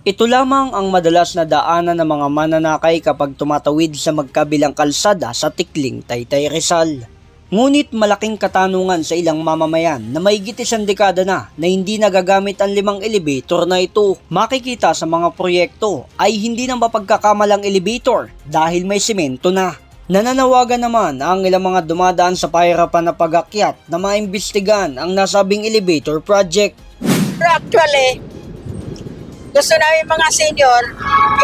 Ito lamang ang madalas na daanan ng mga mananakay kapag tumatawid sa magkabilang kalsada sa Tikling, Taytay, Rizal. Ngunit malaking katanungan sa ilang mamamayan na mahigit isang dekada na hindi nagagamit ang 5 elevator na ito. Makikita sa mga proyekto ay hindi na mapagkakamalang elevator dahil may semento na. Nananawagan naman ang ilang mga dumadaan sa pahirapan na pag-akyat na maimbestigan ang nasabing elevator project. Actually, gusto namin mga senior,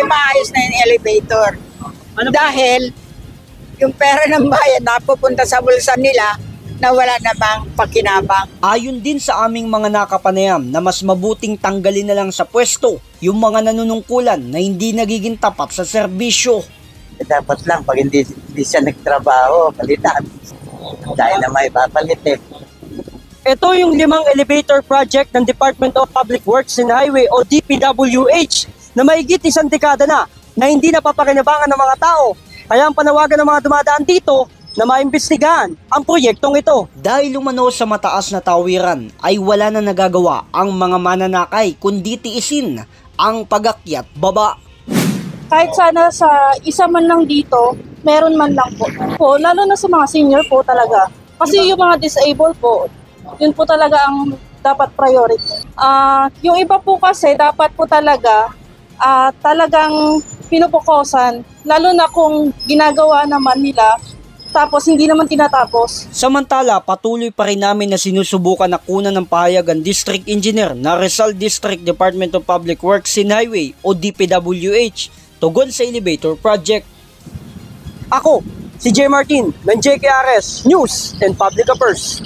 maayos na yung elevator. Dahil yung pera ng bayan napupunta sa bulsa nila na wala namang pakinabang. Ayon din sa aming mga nakapanayam na mas mabuting tanggalin na lang sa pwesto yung mga nanunungkulan na hindi nagiging tapat sa serbisyo. Dapat lang pag hindi siya nagtrabaho, palitan. Dahil na may papalit eh. Ito yung 5 elevator project ng Department of Public Works and Highway o DPWH na mahigit isang dekada na hindi napapakinabangan ng mga tao. Kaya ang panawagan ng mga dumadaan dito na maimbestigahan ang proyektong ito. Dahil umano sa mataas na tawiran ay wala na nagagawa ang mga mananakay kundi tiisin ang pag-akyat baba. Kahit sana sa isa man lang dito, meron man lang po. Lalo na sa mga senior po talaga. Kasi yung mga disabled po, yun po talaga ang dapat priority. Yung iba po kasi dapat po talaga talagang pinupokosan, lalo na kung ginagawa naman nila tapos hindi naman tinatapos. Samantala, patuloy pa rin namin na sinusubukan na kunan ng pahayag ang District Engineer na Rizal District Department of Public Works and Highway o DPWH tugon sa elevator project. Ako, si J. Martin ng JKRS News and Public Affairs.